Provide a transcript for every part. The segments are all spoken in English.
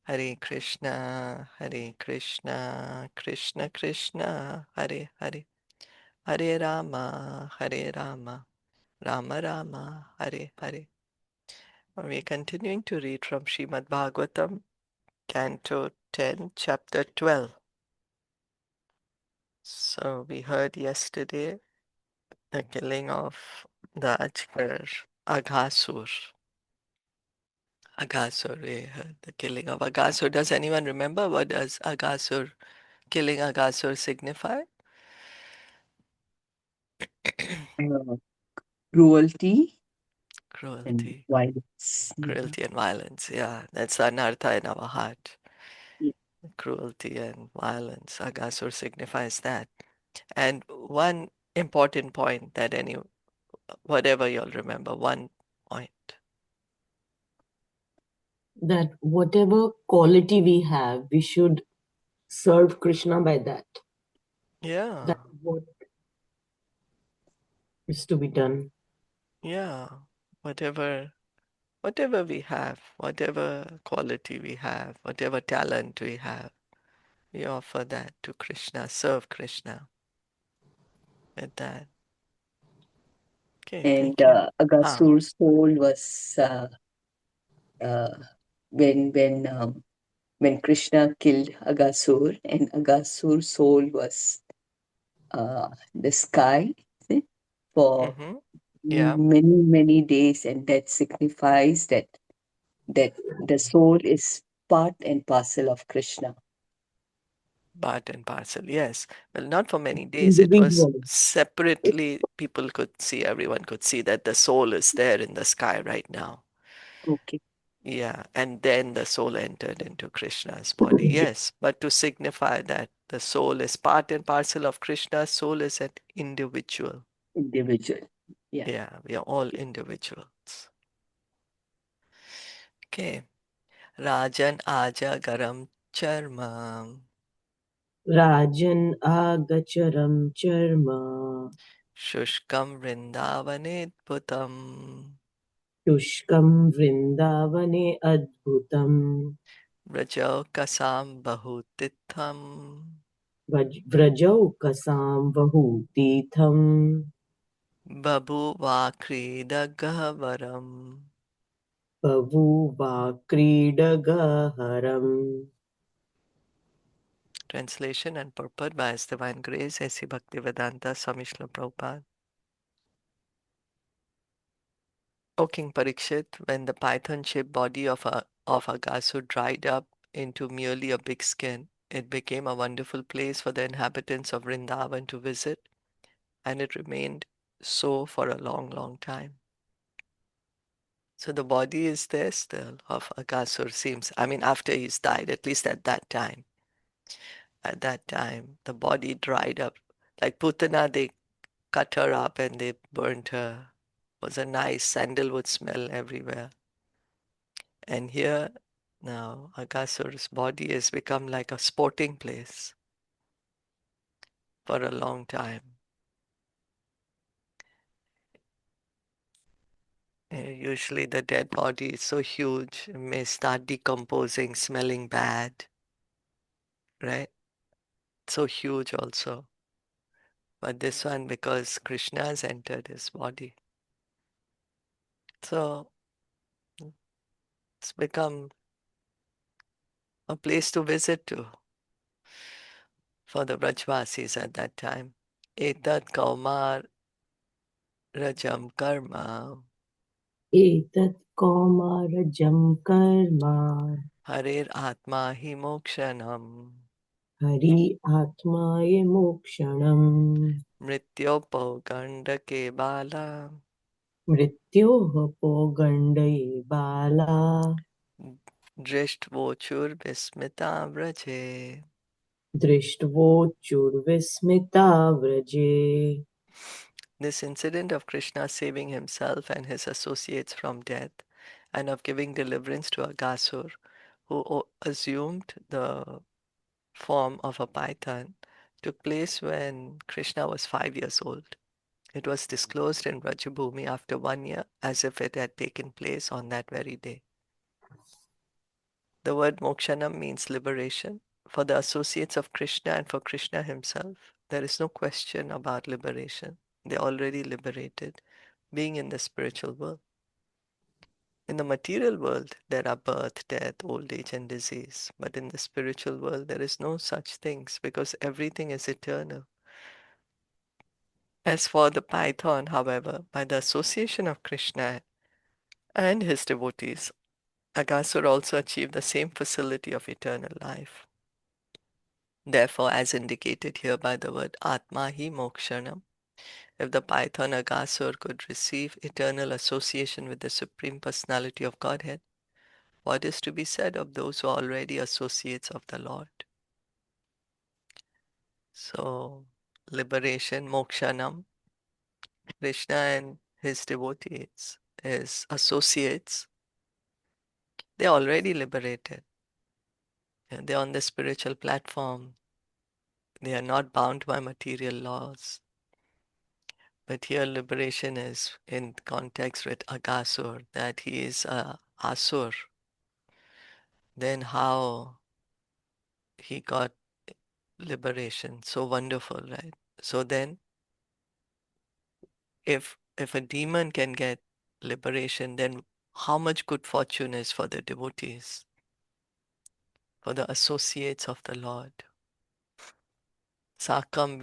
Hare Krishna, Hare Krishna, Krishna Krishna, Hare Hare, Hare Rama, Hare Rama, Rama Rama, Hare Hare. We're continuing to read from Srimad Bhagavatam, Canto 10, Chapter 12. So we heard yesterday the killing of the Ajgar, Aghasur. Aghasur, we heard the killing of Aghasur. Does anyone remember what does Aghasur, killing Aghasur signify? uh, Cruelty and Cruelty. violence. Yeah. Cruelty and violence. Yeah, that's the anartha in our heart. Yeah. Cruelty and violence. Aghasur signifies that. And one important point that whatever you'll remember, one point. That whatever quality we have, we should serve Krishna by that. Yeah, That's what is to be done. yeah. Whatever we have, whatever quality we have, whatever talent we have, we offer that to Krishna, serve Krishna with that. Okay, And thank you. Ah, Agasur's soul was uh, when when um, when Krishna killed Agasur, and Agasur's soul was the sky, see, for mm-hmm. Yeah, many days, and that signifies that the soul is part and parcel of Krishna. part and parcel. Yes. Well, not for many days. It was Individual. separately, people could see, everyone could see that the soul is there in the sky right now. Okay. Yeah. And then the soul entered into Krishna's body. Yes. But to signify that the soul is part and parcel of Krishna, soul is an individual. Individual. Yeah. Yeah. We are all individuals. Okay. Rajan Aja Garam Charma Rajan Agacharam Charma Shushkam Vrindavane Tushkam Vrindavane Adbhutam Rajau kasam bahutitham Vrajau Kasam Vahutitham babuva kridagavaram. Bavuva Kridagaharam. Translation and purport by His Divine Grace A.C. Bhaktivedanta Swami Srila Prabhupada. O King Parikshit, when the python-shaped body of Aghasur dried up into merely a big skin, it became a wonderful place for the inhabitants of Vrindavan to visit, and it remained so for a long, long time. So the body is there still of Aghasur seems, I mean, after he's died, at least at that time. At that time, the body dried up. Like Putana, they cut her up and they burnt her. It was a nice sandalwood smell everywhere. And here, now, Agasur's body has become like a sporting place for a long time. Usually the dead body is so huge, it may start decomposing, smelling bad, right? So huge also. But this one, because Krishna has entered his body. So it's become a place to visit to for the Brajvasis at that time. Etat Kaumar Rajam Karma Etat Kaumarajam Karma Harir Atma Himokshanam Hari Atmaye Mokshanam Mrityopo Gandake Bala Mrityoha Pogandaye Bala Drishtvochur Vismita Vraje. Drishtvochurvismita Vraje. This incident of Krishna saving himself and his associates from death and of giving deliverance to Aghasur, who assumed the form of a python, took place when Krishna was 5 years old. It was disclosed in Vrajabhumi after 1 year as if it had taken place on that very day. The word mokshanam means liberation. For the associates of Krishna and for Krishna himself, there is no question about liberation. They're already liberated, being in the spiritual world. In the material world, there are birth, death, old age, and disease. But in the spiritual world, there is no such things because everything is eternal. As for the python, however, by the association of Krishna and his devotees, Aghasur also achieved the same facility of eternal life. Therefore, as indicated here by the word Atma hi mokshanam, if the python Aghasur could receive eternal association with the Supreme Personality of Godhead, what is to be said of those who are already associates of the Lord? So, liberation, mokshanam, Krishna and his devotees, his associates, they're already liberated. They're on the spiritual platform. They are not bound by material laws. But here liberation is in context with Aghasur, that he is a Asur. Then how he got liberation. So wonderful, right? So then if a demon can get liberation, then how much good fortune is for the devotees, for the associates of the Lord. Sakam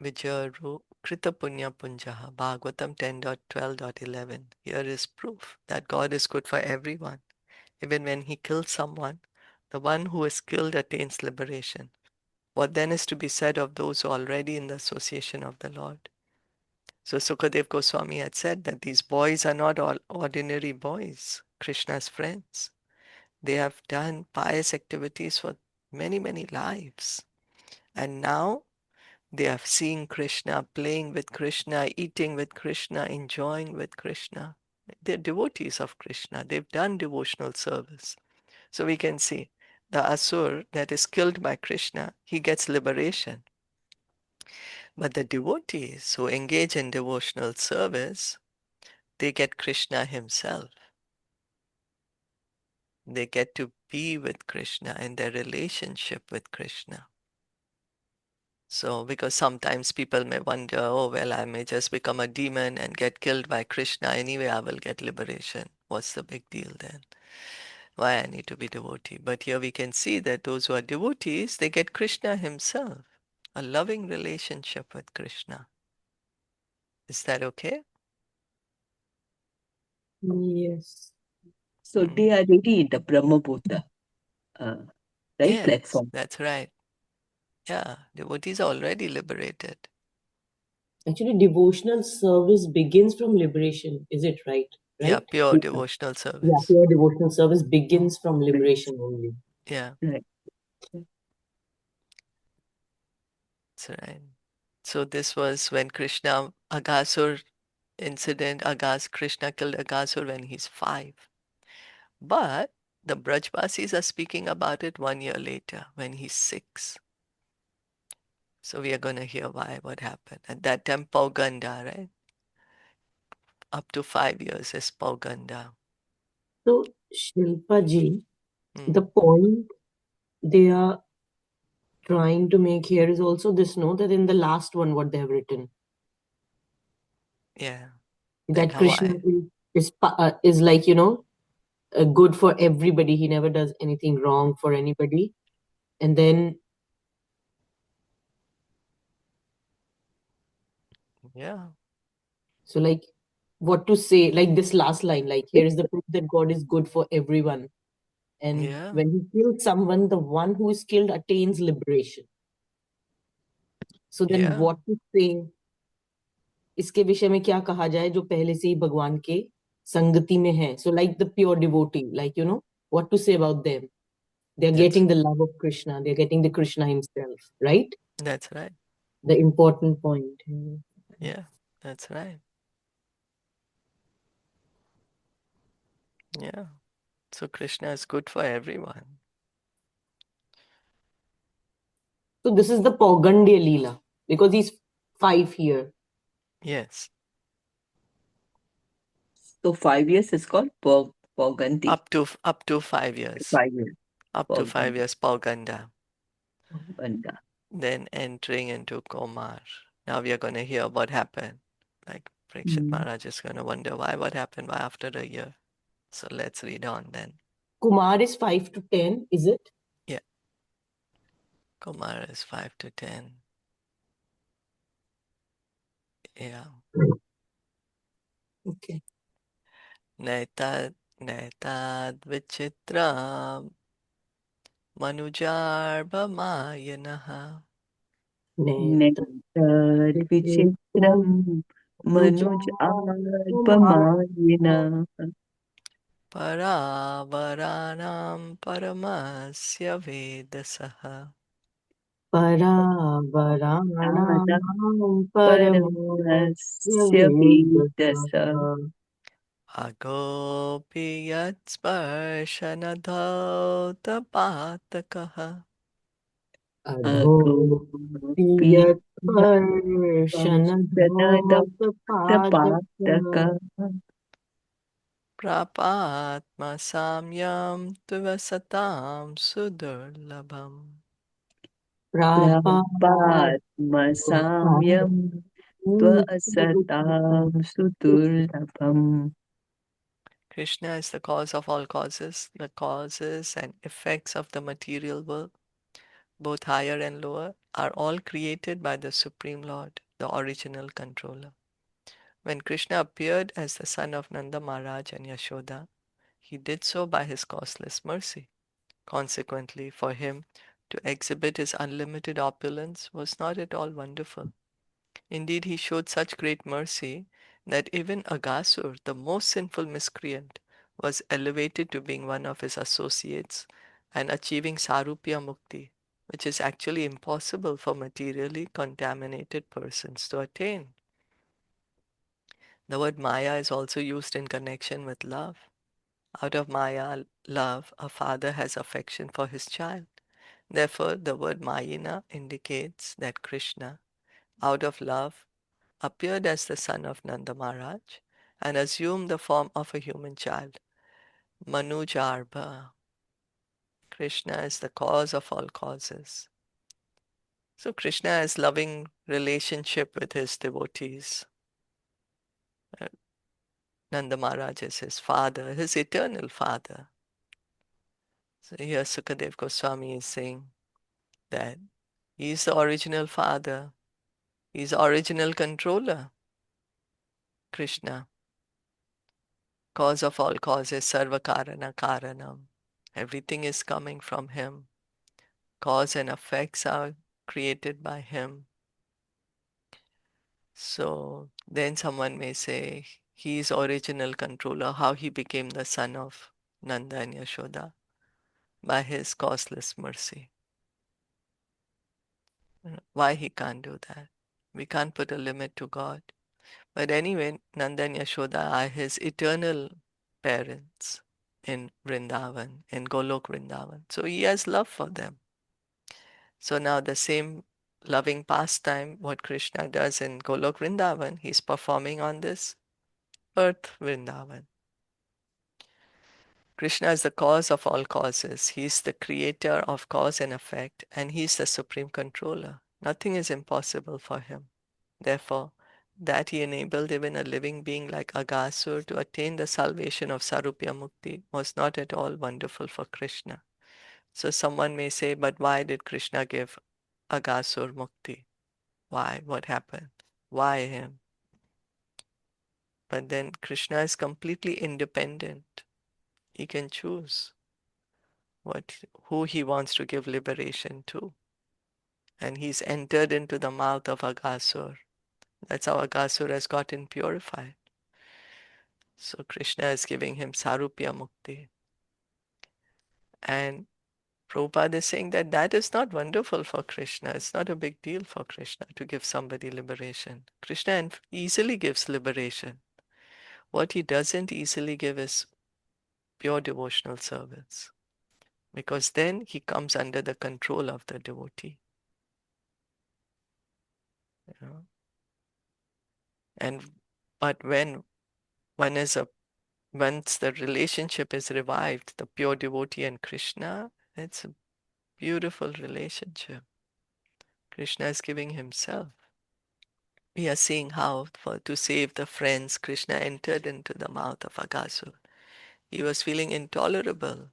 Vijaru Krita Punya Punjaha, Bhagavatam 10.12.11. Here is proof that God is good for everyone. Even when he kills someone, the one who is killed attains liberation. What then is to be said of those who are already in the association of the Lord? So Sukadev Goswami had said that these boys are not all ordinary boys, Krishna's friends. They have done pious activities for many, many lives. And now they have seen Krishna, playing with Krishna, eating with Krishna, enjoying with Krishna. They're devotees of Krishna. They've done devotional service. So we can see the Asur that is killed by Krishna, he gets liberation. But the devotees who engage in devotional service, they get Krishna himself. They get to be with Krishna and their relationship with Krishna. So, because sometimes people may wonder, oh, well, I may just become a demon and get killed by Krishna. Anyway, I will get liberation. What's the big deal then? Why I need to be devotee? But here we can see that those who are devotees, they get Krishna himself, a loving relationship with Krishna. Is that okay? Yes. So they are really in the Brahma Bhuta, right, Yes, platform. that's right. Yeah, devotees are already liberated. Actually, devotional service begins from liberation. Is it right? Yeah, Right? pure Yeah, devotional Yeah, service. pure devotional service begins from right, liberation only. Yeah, right. that's right. So this was when Krishna, Aghasur incident, Krishna killed Aghasur when he's 5. But the Brajbasis are speaking about it 1 year later when he's 6. So we are going to hear why, what happened. At that time, Pauganda, right? Up to 5 years is Pauganda. So, Shilpa ji, the Mm, point they are trying to make here is also this, no, that in the last one, what they have written, yeah, that that Krishna Hawaii. is like, good for everybody. He never does anything wrong for anybody. And then, Yeah, so like, what to say, like this last line, like, here is the proof that God is good for everyone. And yeah, when he kills someone, the one who is killed attains liberation. So then, yeah, what to say? इसके विषय में क्या कहा जाए जो पहले से ही भगवान के संगति में है. So like the pure devotee, like, what to say about them? They're that's getting the love of Krishna. They're getting the Krishna himself, right? that's right. The important point. Yeah, that's right. Yeah. So Krishna is good for everyone. So this is the Paugandya Leela because he's 5 here. Yes. So 5 years is called Pauganti. Up to 5 years. 5 years. Up to 5 years, Pauganda. Pauganda. Then entering into Komar. Now we are going to hear what happened. Like Parikshit Maharaj is going to wonder what happened after a year. So let's read on then. Kumar is 5 to 10, is it? Yeah. Kumar is 5 to 10. Yeah. Okay. Naitad vichitra manujarbhamayanaha Nectar vichitram manuj alpamayina paravaranam paramasya vedasaha Paravaranam paramasya paramasya vedasa vedasaha agopiyat sparshanadhautapatakaha Agopiyat parshanadhauta agopyanadapataka prapatma samyam tuvasatam sudurlabham. Prapat prapatmasamyam tvasatam sudurlabham. Krishna is the cause of all causes, the causes and effects of the material world, both higher and lower, are all created by the Supreme Lord, the original controller. When Krishna appeared as the son of Nanda Maharaj and Yashoda, he did so by his causeless mercy. Consequently, for him to exhibit his unlimited opulence was not at all wonderful. Indeed, he showed such great mercy that even Aghasur, the most sinful miscreant, was elevated to being one of his associates and achieving Sarupya Mukti, which is actually impossible for materially contaminated persons to attain. The word Maya is also used in connection with love. Out of Maya, love, a father has affection for his child. Therefore, the word Mayina indicates that Krishna, out of love, appeared as the son of Nanda Maharaj and assumed the form of a human child. Manujarbha. Krishna is the cause of all causes. So Krishna has loving relationship with his devotees. Nanda Maharaj is his father, his eternal father. So here Sukadev Goswami is saying that he is the original father. He is the original controller. Krishna, cause of all causes, Sarva Karana Karanam. Everything is coming from him. Cause and effects are created by him. So then someone may say, he is original controller, how he became the son of Nanda and Yashoda? By his causeless mercy. Why he can't do that? We can't put a limit to God. But anyway, Nanda and Yashoda are his eternal parents in Vrindavan, in Golok Vrindavan. So he has love for them. So now the same loving pastime, what Krishna does in Golok Vrindavan, he's performing on this earth Vrindavan. Krishna is the cause of all causes. He's the creator of cause and effect, and he's the supreme controller. Nothing is impossible for him. Therefore, that he enabled even a living being like Aghasur to attain the salvation of Sarupya Mukti was not at all wonderful for Krishna. So someone may say, but why did Krishna give Aghasur Mukti? Why? What happened? Why him? But then Krishna is completely independent. He can choose who he wants to give liberation to. And he's entered into the mouth of Aghasur. That's how Aghasur has gotten purified. So Krishna is giving him Sarupya Mukti. And Prabhupada is saying that that is not wonderful for Krishna. It's not a big deal for Krishna to give somebody liberation. Krishna easily gives liberation. What he doesn't easily give is pure devotional service. Because then he comes under the control of the devotee. You know? But when one is a once the relationship is revived, the pure devotee and Krishna, it's a beautiful relationship. Krishna is giving himself. We are seeing how, to save the friends, Krishna entered into the mouth of Aghasur. He was feeling intolerable.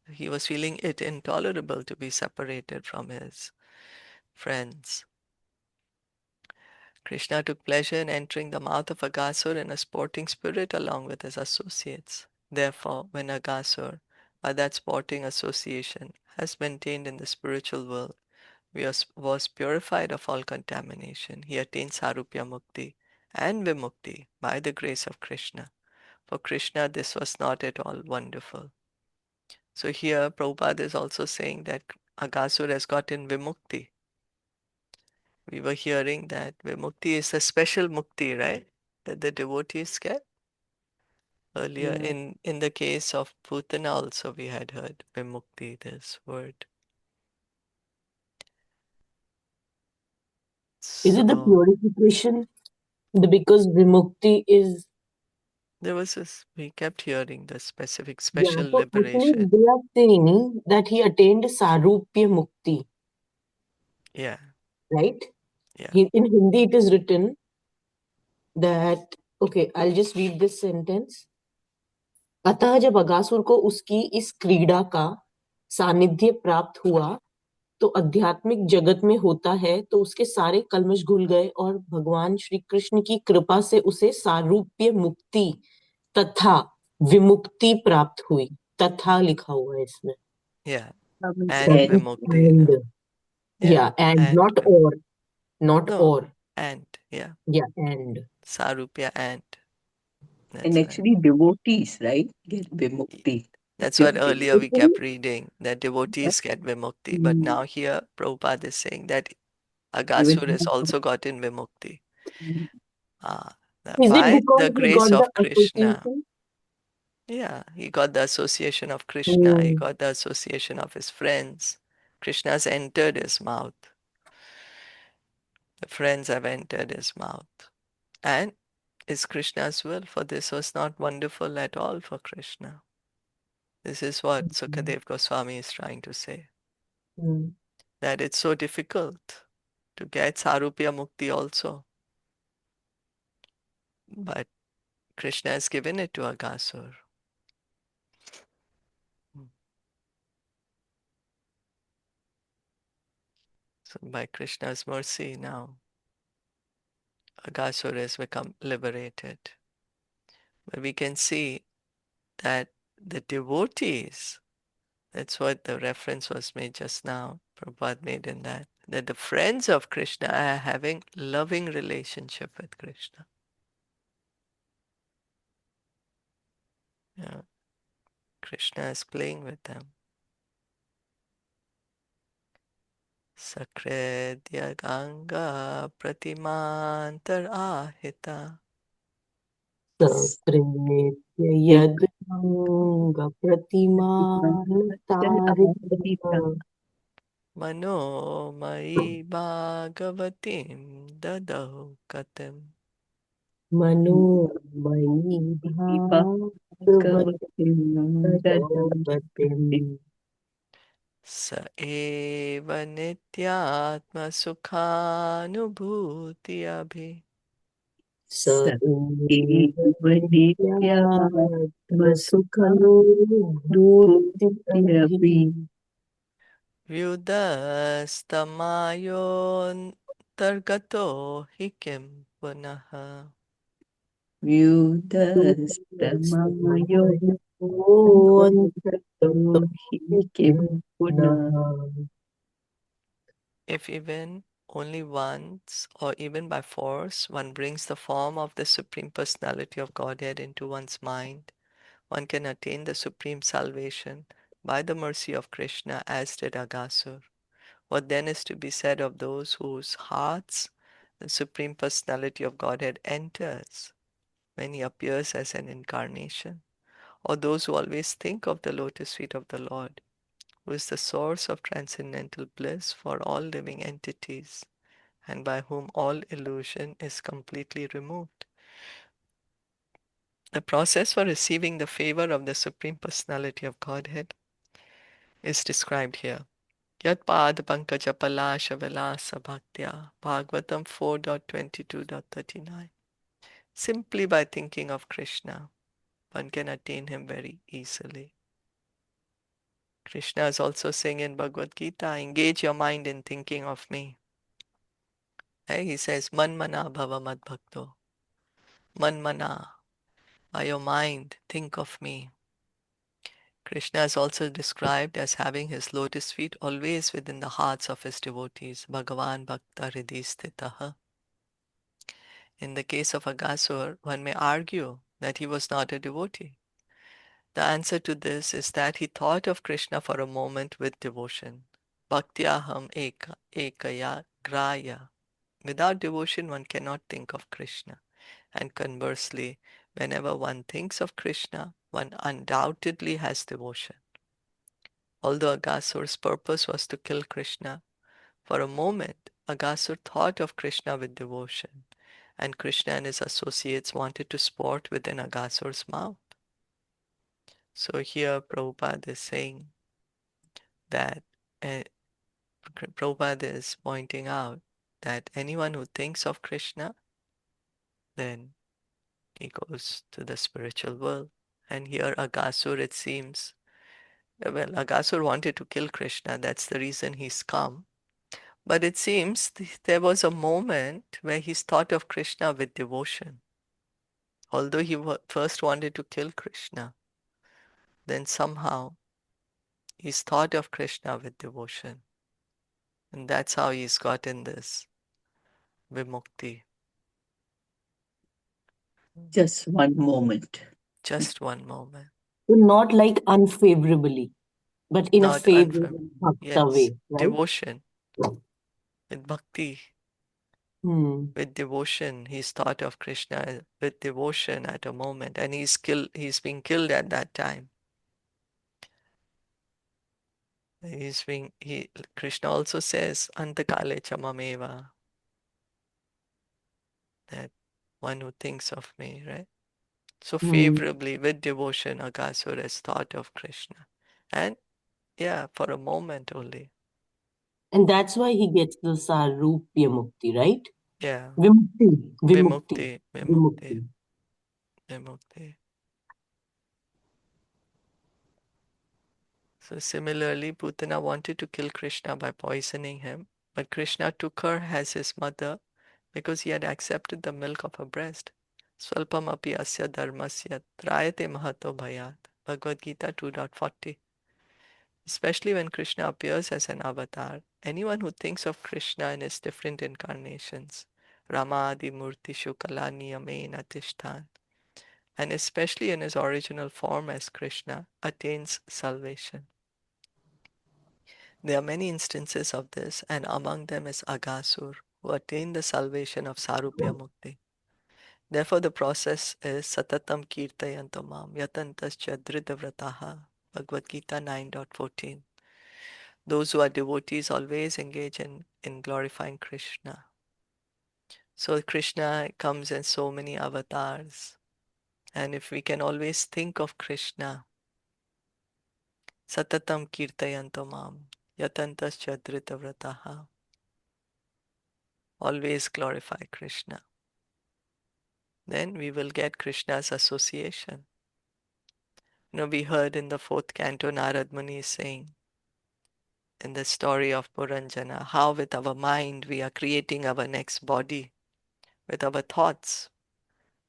He was feeling it intolerable to be separated from his friends. Krishna took pleasure in entering the mouth of Aghasur in a sporting spirit along with his associates. Therefore, when Aghasur, by that sporting association, has maintained in the spiritual world, was purified of all contamination, he attained Sarupya Mukti and Vimukti by the grace of Krishna. For Krishna, this was not at all wonderful. So here, Prabhupada is also saying that Aghasur has gotten Vimukti. We were hearing that Vimukti is a special mukti, right? That the devotees get. Earlier, Yeah. in the case of Putana also we had heard Vimukti, this word. Is it the So purification? Because Vimukti is, there was this, we kept hearing the specific yeah, special so actually liberation. they are saying that he attained Sarupya Mukti, Yeah, right? yeah, In Hindi it is written that, okay, I'll just read this sentence. अतः जब अगासुर को उसकी इस क्रीड़ा का सानिध्य प्राप्त हुआ तो आध्यात्मिक जगत में होता है तो उसके सारे कल्मश घुल गए और भगवान श्री कृष्ण की कृपा से उसे सारूप्य मुक्ति तथा विमुक्ति प्राप्त हुई. तथा लिखा हुआ है इसमें. yeah. Comes And That and is Vimukti. and. Yeah, Yeah, and and not or. Not no, or. and yeah. Yeah, and. Sarupya and. and That's right. actually devotees, right, get vimukti. That's what Pure earlier we Actually, kept reading, that devotees get Vimukti. But Mm, now here Prabhupada is saying that even Aghasur has also gotten Vimukti. mm, Ah, is it by because the he grace got the of Krishna. association? Yeah, he got the association of Krishna, he Hmm. got the association of his friends. Krishna's entered his mouth. The friends have entered his mouth. And is Krishna's will, for this was not wonderful at all for Krishna. This is what Sukadev Goswami is trying to say. Hmm. That it's so difficult to get Sarupya Mukti also. But Krishna has given it to Aghasur. So by Krishna's mercy now, Aghasur has become liberated. But we can see that the devotees, that's what the reference was made just now, Prabhupada made in that the friends of Krishna are having loving relationship with Krishna. Yeah, Krishna is playing with them. Sakredya Ganga Pratimantar Ahita. सकृत्य यद् प्रतिमान तारिका Manomai Bhagavatim Dadau Katim. मनोमयी Bhagavat तदोपतिम् Sa eva nityatma sukhanubhuti abhi. स एव नित्यात्मसुखनुभूति अभि Vyudhastamayon targato hikim punaha. Vyudhastamayo Hikim नः If even only once or even by force one brings the form of the Supreme Personality of Godhead into one's mind, one can attain the supreme salvation by the mercy of Krishna as did Aghasur. What then is to be said of those whose hearts the Supreme Personality of Godhead enters when he appears as an incarnation, or those who always think of the lotus feet of the Lord, who is the source of transcendental bliss for all living entities, and by whom all illusion is completely removed? The process for receiving the favor of the Supreme Personality of Godhead is described here. Yat pad pankaja palasha vilasa bhaktya. Bhagavatam 4.22.39. Simply by thinking of Krishna, one can attain him very easily. Krishna is also saying in Bhagavad Gita, engage your mind in thinking of me. He says, Man mana bhava mad bhakto. Man mana, by your mind, think of me. Krishna is also described as having his lotus feet always within the hearts of his devotees. Bhagavan Bhakta Hriday Sthitaha. In the case of Aghasur, one may argue that he was not a devotee. The answer to this is that he thought of Krishna for a moment with devotion. Bhaktyaham ekaya graya. Without devotion, one cannot think of Krishna. And conversely, whenever one thinks of Krishna, one undoubtedly has devotion. Although Agasur's purpose was to kill Krishna, for a moment, Aghasur thought of Krishna with devotion, and Krishna and his associates wanted to sport within Agasur's mouth. So here Prabhupada is saying that Prabhupada is pointing out that anyone who thinks of Krishna, then he goes to the spiritual world. And here Aghasur, it seems, well, Aghasur wanted to kill Krishna. That's the reason he's come. But it seems there was a moment where he's thought of Krishna with devotion. Although he first wanted to kill Krishna, then somehow he's thought of Krishna with devotion. And that's how he's gotten this vimukti. Just one moment. Just one moment. So not like unfavorably, but in a Not unfamiliar. favorable bhakta Yes, way, right? devotion. With bhakti, with devotion, he's thought of Krishna with devotion at a moment, and he's being killed at that time. Krishna also says, Antakale chamameva, that one who thinks of me, right? So favorably, with devotion, Aghasura is thought of Krishna. And yeah, for a moment only. And that's why he gets the Sarupya Mukti, right? Yeah. Vimukti. Vimukti. Vimukti, vimukti, Vimukti. vimukti. So similarly, Putana wanted to kill Krishna by poisoning him, but Krishna took her as his mother because he had accepted the milk of her breast. Swalpam api asya dharmasya trayate mahato bhayat. Bhagavad Gita 2.40. Especially when Krishna appears as an avatar, anyone who thinks of Krishna in his different incarnations, Rama Adi Murti Shukalani Amena Tishtan, and especially in his original form as Krishna, attains salvation. There are many instances of this, and among them is Aghasur, who attained the salvation of Sarupya Mukti. Therefore, the process is Satatam Kirtayantamam Yatantascha Dhridavrataha. Bhagavad Gita 9.14. Those who are devotees always engage in glorifying Krishna. So Krishna comes in so many avatars. And if we can always think of Krishna, Satatam Kirtayantamam Yatantascha Dhridavrataha. Always glorify Krishna. Then we will get Krishna's association. We heard in the fourth canto Narad Muni is saying in the story of Puranjana, how with our mind we are creating our next body, with our thoughts,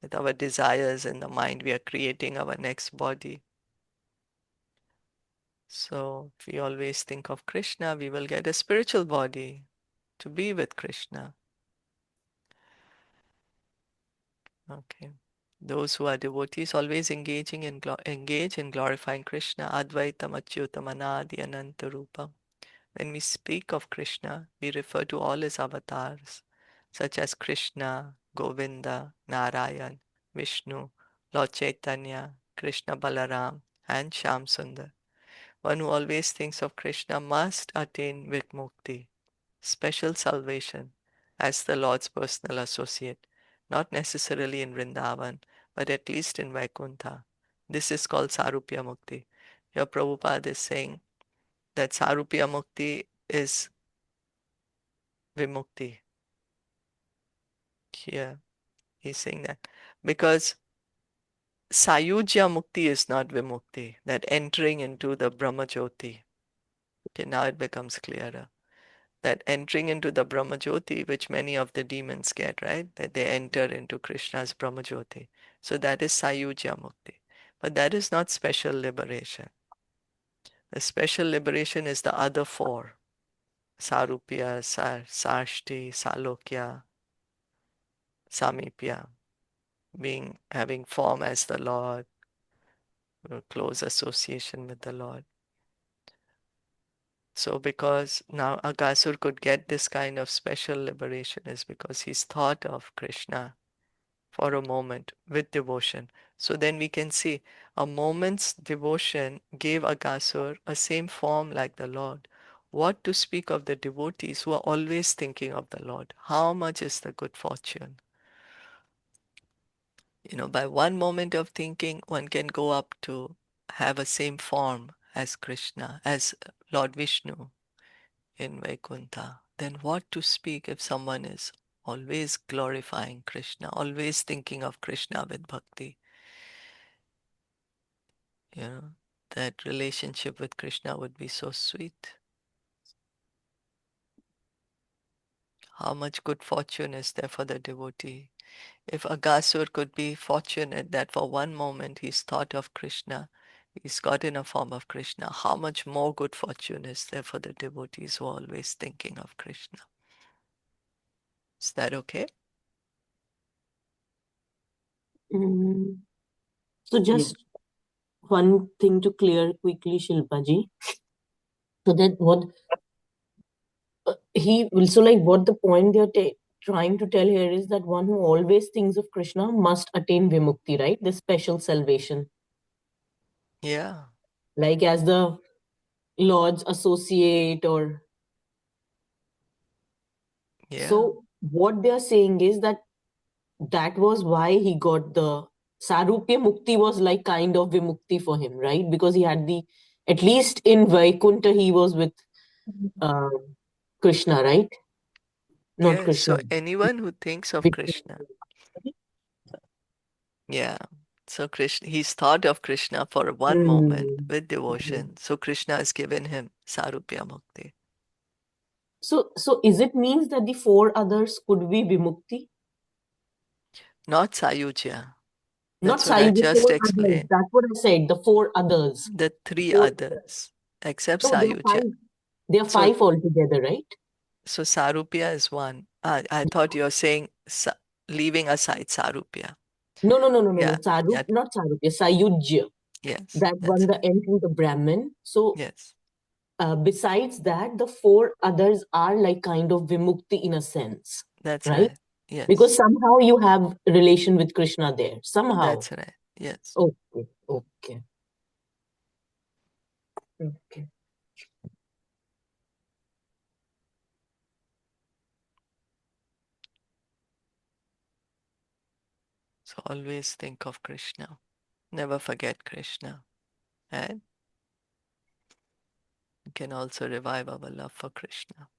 with our desires in the mind, we are creating our next body. So if we always think of Krishna, we will get a spiritual body to be with Krishna. Okay. Those who are devotees always engage in glorifying Krishna. Advaitam Achyutam Anadi Ananta Rupam. When we speak of Krishna, we refer to all his avatars, such as Krishna, Govinda, Narayan, Vishnu, Lord Chaitanya, Krishna Balaram, and Shyam Sundar. One who always thinks of Krishna must attain Vikmukti, special salvation, as the Lord's personal associate, not necessarily in Vrindavan, but at least in Vaikuntha. This is called Sarupya Mukti. Your Prabhupada is saying that Sarupya Mukti is Vimukti. Here, he's saying that. Because Sayujya Mukti is not Vimukti, that entering into the Brahma Jyoti. Okay, now it becomes clearer. That entering into the Brahma Jyoti, which many of the demons get, right? That they enter into Krishna's Brahma Jyoti. So that is Sayujya Mukti. But that is not special liberation. The special liberation is the other four. Sarupya, Sarshti, Salokya, Samipya, having form as the Lord, close association with the Lord. So because now Agasur could get this kind of special liberation is because he's thought of Krishna for a moment with devotion. So then we can see a moment's devotion gave Agasur a same form like the Lord. What to speak of the devotees who are always thinking of the Lord? How much is the good fortune? By one moment of thinking, one can go up to have a same form as Krishna, as Lord Vishnu in Vaikuntha. Then what to speak if someone is always glorifying Krishna, always thinking of Krishna with bhakti? You know, that relationship with Krishna would be so sweet. How much good fortune is there for the devotee? If Agasur could be fortunate that for one moment he's thought of Krishna, he's got in a form of Krishna, how much more good fortune is there for the devotees who are always thinking of Krishna? Is that okay? Mm. So Yeah. just one thing to clear quickly, Shilpaji. So that what he also like what the point they're trying to tell here is that one who always thinks of Krishna must attain vimukti, right? This special salvation, Yeah, like as the Lord's associate or yeah, so. What they are saying is that that was why he got the Sarupya Mukti was like kind of vimukti for him, right? Because he had the at least in Vaikuntha he was with uh, Krishna, right? Not yes. Krishna. So anyone who thinks of Krishna, yeah. So Krishna, he's thought of Krishna for one moment Mm. with devotion. So Krishna has given him Sarupya Mukti. So is it means that the four others could be vimukti? Not Sayujya. Not That's what I Sai, the just four others. explained. That's what I said. The four others. The three Four. others, except No, there are Sayujya. five. There are So five altogether, right? So Sarupya is one. I thought you were saying leaving aside Sarupya. No, no, no, no, no, no. Yeah, Sarup, yeah, not Sarupya. Sayujya. yes, That that's one, the right. entry, the Brahmin. So Yes, besides that, the four others are like kind of vimukti in a sense, that's right? right. Yes, Because somehow you have relation with Krishna there. Somehow. that's right. Yes. Okay, okay, okay. So always think of Krishna. Never forget Krishna. And you can also revive our love for Krishna.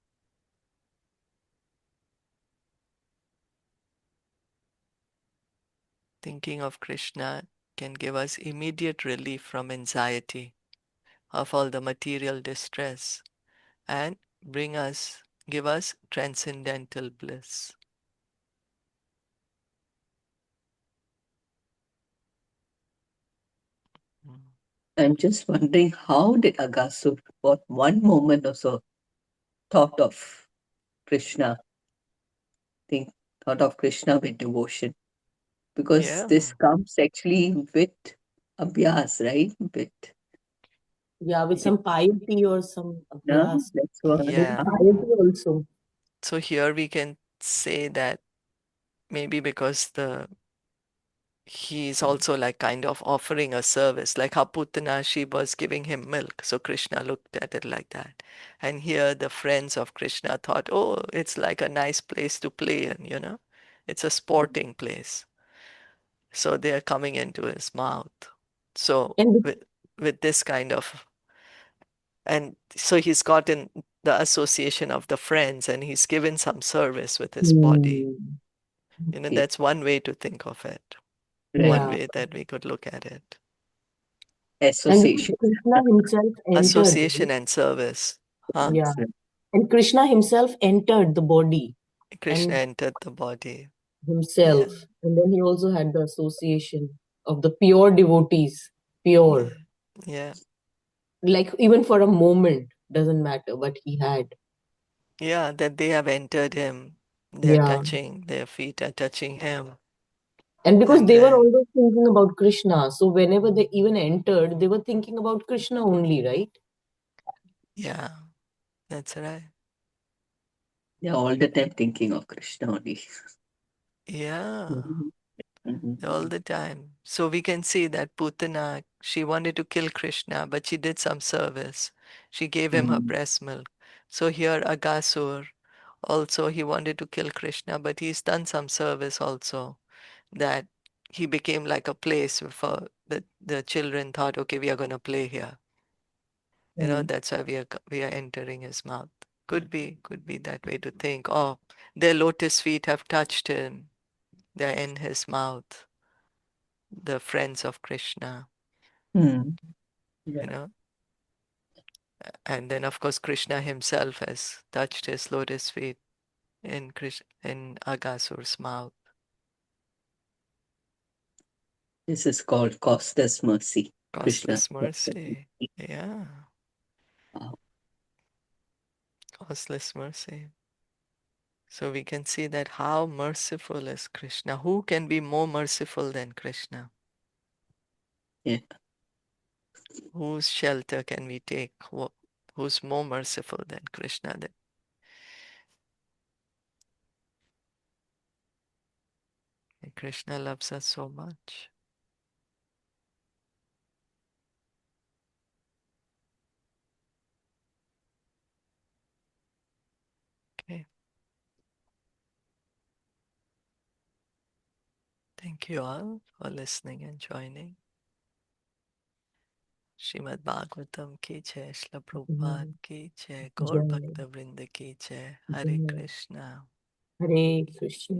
Thinking of Krishna can give us immediate relief from anxiety of all the material distress and give us transcendental bliss. Mm. I'm just wondering how did Agasur, for one moment or so, thought of Krishna, think, thought of Krishna with devotion? Because Yeah, this comes actually with abhyas, right? With Yeah, with some piety or some no, abhyas. that's what. With yeah. piety also. So here we can say that maybe because he's also like kind of offering a service, like how Putana, she was giving him milk. So Krishna looked at it like that. And here the friends of Krishna thought, oh, it's like a nice place to play in, It's a sporting place. So they are coming into his mouth. So And with this kind of, and so he's gotten the association of the friends and he's given some service with his body. Hmm. Okay. That's one way to think of it. Right. One Yeah. way that we could look at it. And because Association. Krishna himself entered, Association and service. Huh? yeah. That's right. And Krishna himself entered the body Krishna and entered the body. Yeah. himself. And then he also had the association of the pure devotees, pure. Yeah. Yeah. Like even for a moment, doesn't matter, but he had. Yeah. That they have entered him. They're Yeah. touching, their feet are touching him. And because And they were then, always thinking about Krishna, so whenever they even entered, they were thinking about Krishna only, right? yeah, that's right. They're all the time thinking of Krishna only. Yeah. Mhm. Mhm. All the time. So we can see that Putana, she wanted to kill Krishna, but she did some service. She gave him her Mhm. breast milk. So here Agasur, also he wanted to kill Krishna, but he's done some service also, that he became like a place for the children thought, okay, we are going to play here. Mhm. That's why we are entering his mouth. Could be that way to think. Oh, their lotus feet have touched him. They're in his mouth, the friends of Krishna, Mhm. you Yeah. know. And then of course Krishna himself has touched his lotus feet in Agasur's mouth. This is called costless mercy. Krishna. Costless mercy. Yeah, Wow. costless mercy. So we can see that how merciful is Krishna. Who can be more merciful than Krishna? Yeah. Whose shelter can we take? Who's more merciful than Krishna? Krishna loves us so much. Okay. Thank you all for listening and joining. Srimad Bhagavatam ki jai, Shla Prabhupada Mhm. ki jai, Gaur Jai, Bhakta Vrinda ki jai, Hare Jai. Krishna. Hare Krishna.